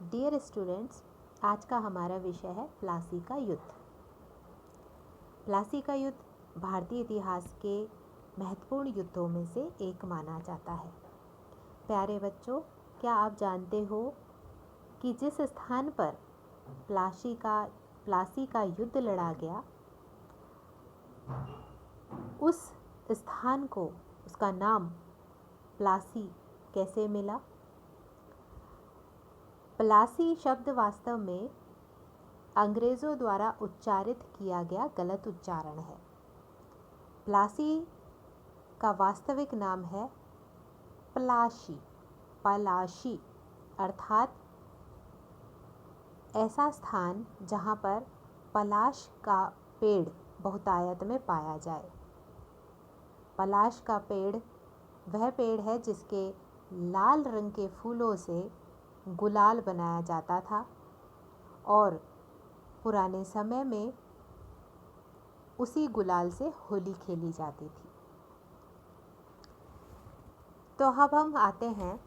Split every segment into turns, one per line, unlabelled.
Dear students, आज का हमारा विषय है प्लासी का युद्ध। प्लासी का युद्ध भारतीय इतिहास के महत्वपूर्ण युद्धों में से एक माना जाता है। प्यारे बच्चों, क्या आप जानते हो कि जिस स्थान पर प्लासी का युद्ध लड़ा गया, उस स्थान को उसका नाम प्लासी कैसे मिला? प्लासी शब्द वास्तव में अंग्रेज़ों द्वारा उच्चारित किया गया गलत उच्चारण है। प्लासी का वास्तविक नाम है पलाशी, अर्थात ऐसा स्थान जहाँ पर पलाश का पेड़ बहुतायत में पाया जाए। पलाश का पेड़ वह पेड़ है जिसके लाल रंग के फूलों से गुलाल बनाया जाता था और पुराने समय में उसी गुलाल से होली खेली जाती थी। तो अब हम आते हैं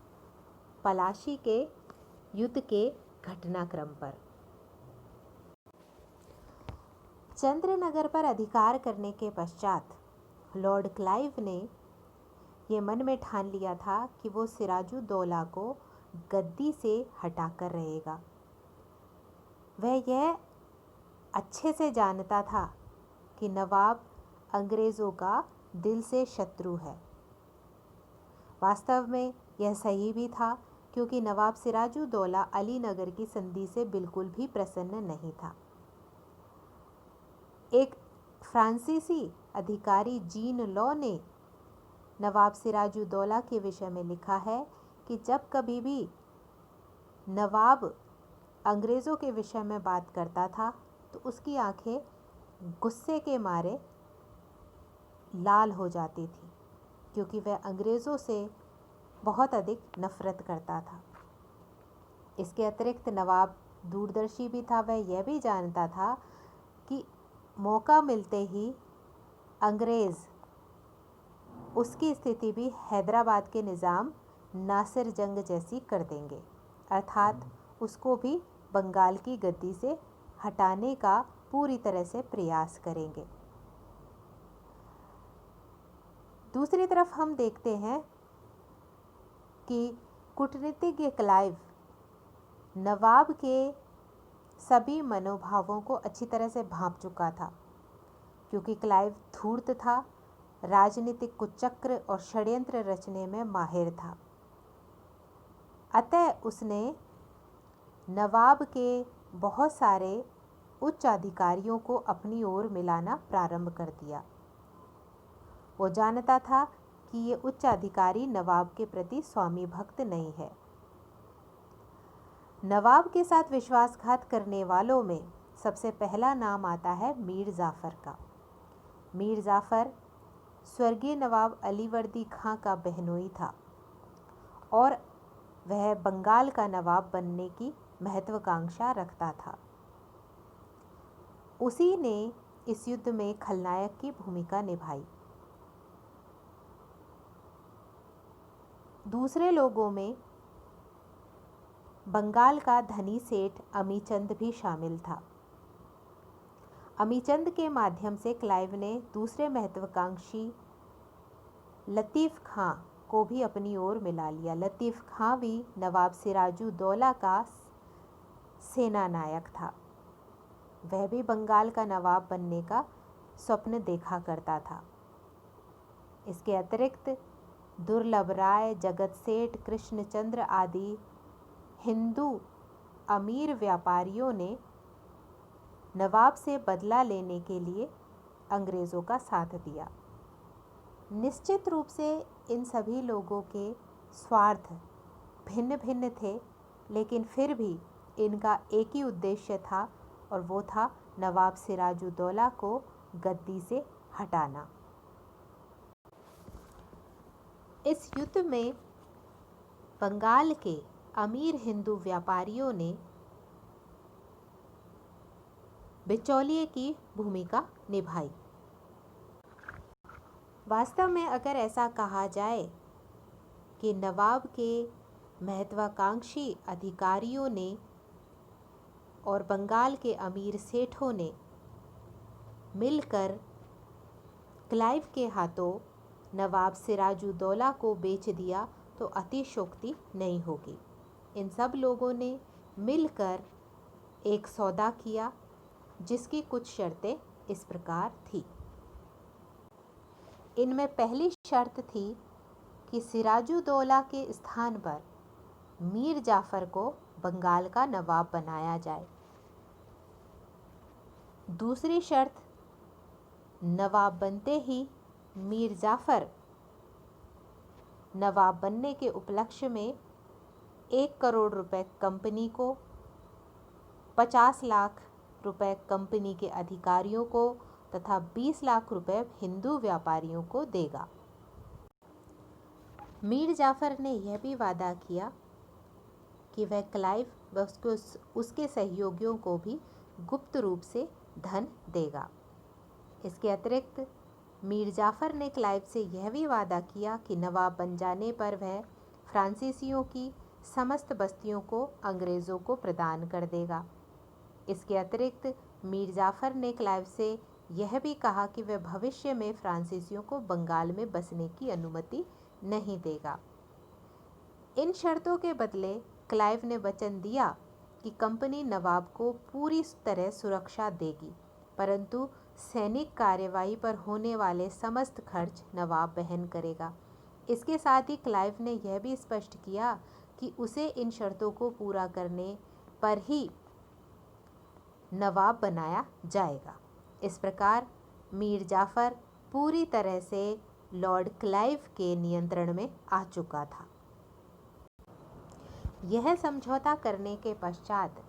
पलाशी के युद्ध के घटनाक्रम पर। चंद्रनगर पर अधिकार करने के पश्चात लॉर्ड क्लाइव ने ये मन में ठान लिया था कि वो सिराजुद्दौला को गद्दी से हटाकर रहेगा। वह यह अच्छे से जानता था कि नवाब अंग्रेज़ों का दिल से शत्रु है। वास्तव में यह सही भी था, क्योंकि नवाब सिराजुद्दौला अलीनगर की संधि से बिल्कुल भी प्रसन्न नहीं था। एक फ्रांसीसी अधिकारी जीन लॉ ने नवाब सिराजुद्दौला के विषय में लिखा है कि जब कभी भी नवाब अंग्रेज़ों के विषय में बात करता था तो उसकी आंखें गुस्से के मारे लाल हो जाती थी, क्योंकि वह अंग्रेज़ों से बहुत अधिक नफ़रत करता था। इसके अतिरिक्त नवाब दूरदर्शी भी था। वह यह भी जानता था कि मौका मिलते ही अंग्रेज़ उसकी स्थिति भी हैदराबाद के निज़ाम नासिर जंग जैसी कर देंगे, अर्थात उसको भी बंगाल की गद्दी से हटाने का पूरी तरह से प्रयास करेंगे। दूसरी तरफ हम देखते हैं कि कूटनीतिज्ञ क्लाइव नवाब के सभी मनोभावों को अच्छी तरह से भांप चुका था, क्योंकि क्लाइव धूर्त था, राजनीतिक कुचक्र और षड्यंत्र रचने में माहिर था। अतः उसने नवाब के बहुत सारे उच्च अधिकारियों को अपनी ओर मिलाना प्रारंभ कर दिया। वो जानता था कि ये उच्च अधिकारी नवाब के प्रति स्वामी भक्त नहीं है। नवाब के साथ विश्वासघात करने वालों में सबसे पहला नाम आता है मीर जाफ़र का। मीर जाफ़र स्वर्गीय नवाब अलीवर्दी खां का बहनोई था और वह बंगाल का नवाब बनने की महत्वाकांक्षा रखता था। उसी ने इस युद्ध में खलनायक की भूमिका निभाई। दूसरे लोगों में बंगाल का धनी सेठ अमीचंद भी शामिल था। अमीचंद के माध्यम से क्लाइव ने दूसरे महत्वाकांक्षी लतीफ़ खां को भी अपनी ओर मिला लिया। लतीफ़ खां भी नवाब सिराजुद्दौला का सेना नायक था। वह भी बंगाल का नवाब बनने का स्वप्न देखा करता था। इसके अतिरिक्त दुर्लभ राय, जगत सेठ, कृष्णचंद्र आदि हिंदू अमीर व्यापारियों ने नवाब से बदला लेने के लिए अंग्रेज़ों का साथ दिया। निश्चित रूप से इन सभी लोगों के स्वार्थ भिन्न भिन्न थे, लेकिन फिर भी इनका एक ही उद्देश्य था और वो था नवाब सिराजुद्दौला को गद्दी से हटाना। इस युद्ध में बंगाल के अमीर हिंदू व्यापारियों ने बिचौलिए की भूमिका निभाई। वास्तव में अगर ऐसा कहा जाए कि नवाब के महत्वाकांक्षी अधिकारियों ने और बंगाल के अमीर सेठों ने मिलकर क्लाइव के हाथों नवाब सिराजुद्दौला को बेच दिया तो अतिशयोक्ति नहीं होगी। इन सब लोगों ने मिलकर एक सौदा किया जिसकी कुछ शर्तें इस प्रकार थी। इनमें पहली शर्त थी कि सिराजुद्दौला के स्थान पर मीर जाफर को बंगाल का नवाब बनाया जाए। दूसरी शर्त, नवाब बनते ही मीर जाफर नवाब बनने के उपलक्ष्य में 1 करोड़ रुपए कंपनी को, 50 लाख रुपए कंपनी के अधिकारियों को तथा 20 लाख रुपए हिंदू व्यापारियों को देगा। मीर जाफर ने यह भी वादा किया कि वह क्लाइव व उसके सहयोगियों को भी गुप्त रूप से धन देगा। इसके अतिरिक्त मीर जाफर ने क्लाइव से यह भी वादा किया कि नवाब बन जाने पर वह फ्रांसीसियों की समस्त बस्तियों को अंग्रेज़ों को प्रदान कर देगा। इसके अतिरिक्त मीर जाफर ने क्लाइव से यह भी कहा कि वह भविष्य में फ्रांसीसियों को बंगाल में बसने की अनुमति नहीं देगा। इन शर्तों के बदले क्लाइव ने वचन दिया कि कंपनी नवाब को पूरी तरह सुरक्षा देगी, परंतु सैनिक कार्यवाही पर होने वाले समस्त खर्च नवाब वहन करेगा। इसके साथ ही क्लाइव ने यह भी स्पष्ट किया कि उसे इन शर्तों को पूरा करने पर ही नवाब बनाया जाएगा। इस प्रकार मीर जाफर पूरी तरह से लॉर्ड क्लाइव के नियंत्रण में आ चुका था। यह समझौता करने के पश्चात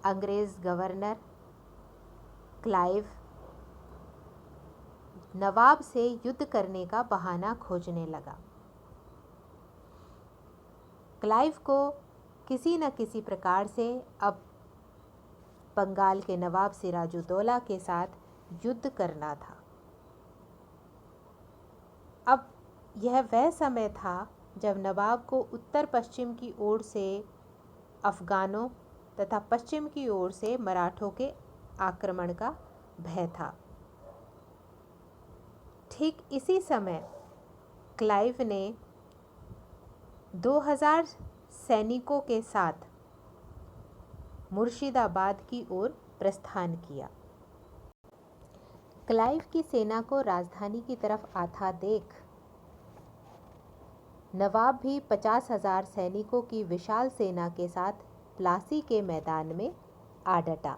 अंग्रेज गवर्नर क्लाइव नवाब से युद्ध करने का बहाना खोजने लगा। क्लाइव को किसी न किसी प्रकार से अब बंगाल के नवाब सिराजुद्दौला के साथ युद्ध करना था। अब यह वह समय था जब नवाब को उत्तर पश्चिम की ओर से अफगानों तथा पश्चिम की ओर से मराठों के आक्रमण का भय था। ठीक इसी समय क्लाइव ने 2000 सैनिकों के साथ मुर्शिदाबाद की ओर प्रस्थान किया। क्लाइव की सेना को राजधानी की तरफ आता देख नवाब भी 50,000 सैनिकों की विशाल सेना के साथ प्लासी के मैदान में आ डटा।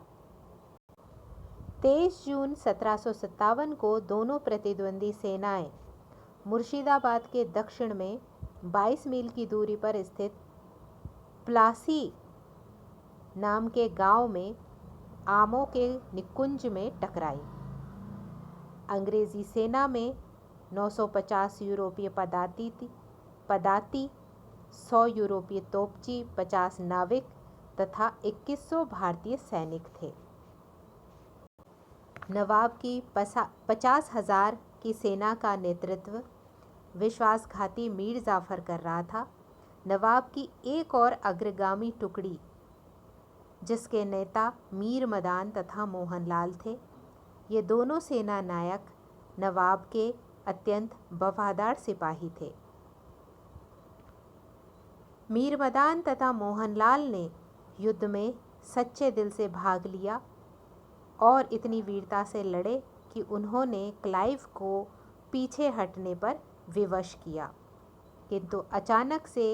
23 जून 1757 को दोनों प्रतिद्वंदी सेनाएं मुर्शिदाबाद के दक्षिण में 22 मील की दूरी पर स्थित प्लासी नाम के गांव में आमों के निकुंज में टकराई। अंग्रेजी सेना में 950 यूरोपीय पदाती, 100 यूरोपीय तोपची, 50 नाविक तथा 2100 भारतीय सैनिक थे। नवाब की 50,000 की सेना का नेतृत्व विश्वासघाती मीर जाफर कर रहा था। नवाब की एक और अग्रगामी टुकड़ी जिसके नेता मीर मदान तथा मोहनलाल थे। ये दोनों सेना नायक नवाब के अत्यंत वफादार सिपाही थे। मीर मदान तथा मोहनलाल ने युद्ध में सच्चे दिल से भाग लिया और इतनी वीरता से लड़े कि उन्होंने क्लाइव को पीछे हटने पर विवश किया, किंतु अचानक से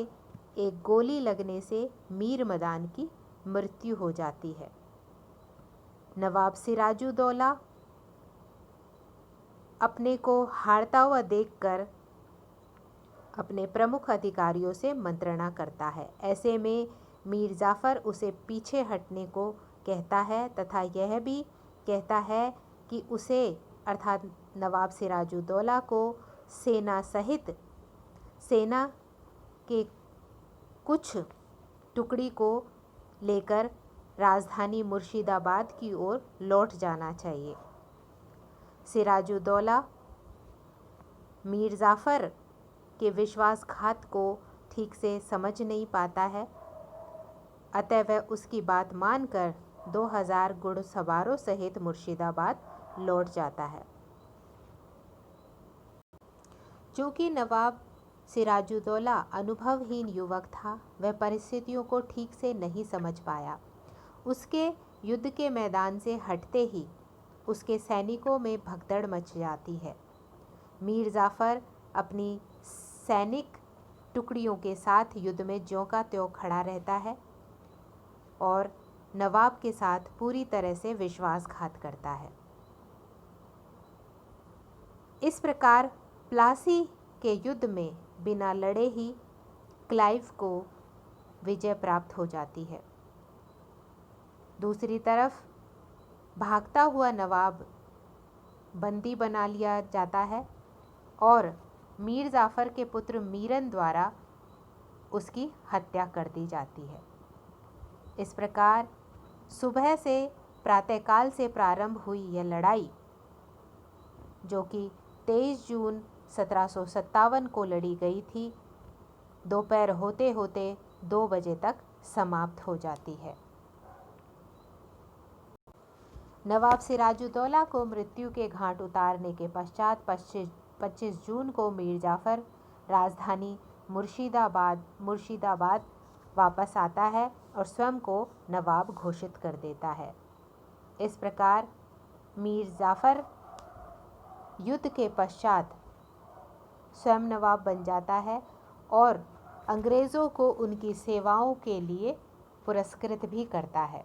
एक गोली लगने से मीर मदान की मृत्यु हो जाती है। नवाब सिराजुद्दौला अपने को हारता हुआ देखकर अपने प्रमुख अधिकारियों से मंत्रणा करता है। ऐसे में मीर जाफर उसे पीछे हटने को कहता है तथा यह भी कहता है कि उसे अर्थात नवाब सिराजुद्दौला को सेना सहित सेना के कुछ टुकड़ी को लेकर राजधानी मुर्शिदाबाद की ओर लौट जाना चाहिए। सिराजुद्दौला मीर जाफर के विश्वासघात को ठीक से समझ नहीं पाता है, अतः वह उसकी बात मानकर 2000 घुड़सवारों सहित मुर्शिदाबाद लौट जाता है। चूँकि नवाब सिराजुद्दौला अनुभवहीन युवक था, वह परिस्थितियों को ठीक से नहीं समझ पाया। उसके युद्ध के मैदान से हटते ही उसके सैनिकों में भगदड़ मच जाती है। मीर जाफ़र अपनी सैनिक टुकड़ियों के साथ युद्ध में ज्यों का त्यों खड़ा रहता है और नवाब के साथ पूरी तरह से विश्वासघात करता है। इस प्रकार प्लासी के युद्ध में बिना लड़े ही क्लाइव को विजय प्राप्त हो जाती है। दूसरी तरफ भागता हुआ नवाब बंदी बना लिया जाता है और मीर जाफ़र के पुत्र मीरन द्वारा उसकी हत्या कर दी जाती है। इस प्रकार सुबह से प्रातःकाल से प्रारंभ हुई यह लड़ाई, जो कि 23 जून 1757 को लड़ी गई थी, दोपहर होते होते 2 बजे तक समाप्त हो जाती है। नवाब सिराजुद्दौला को मृत्यु के घाट उतारने के पश्चात 25 जून को मीर जाफ़र राजधानी मुर्शिदाबाद वापस आता है और स्वयं को नवाब घोषित कर देता है। इस प्रकार मीर जाफ़र युद्ध के पश्चात स्वयं नवाब बन जाता है और अंग्रेज़ों को उनकी सेवाओं के लिए पुरस्कृत भी करता है।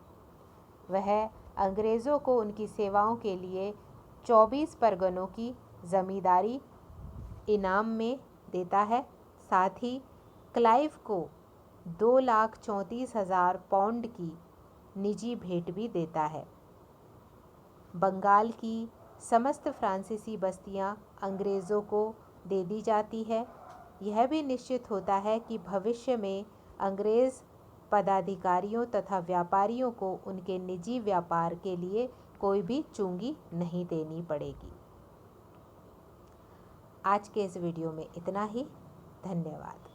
वह अंग्रेज़ों को उनकी सेवाओं के लिए 24 परगनों की ज़मींदारी इनाम में देता है। साथ ही क्लाइव को 2,34,000 पाउंड की निजी भेंट भी देता है। बंगाल की समस्त फ्रांसीसी बस्तियां अंग्रेज़ों को दे दी जाती है। यह भी निश्चित होता है कि भविष्य में अंग्रेज़ पदाधिकारियों तथा व्यापारियों को उनके निजी व्यापार के लिए कोई भी चुंगी नहीं देनी पड़ेगी। आज के इस वीडियो में इतना ही। धन्यवाद।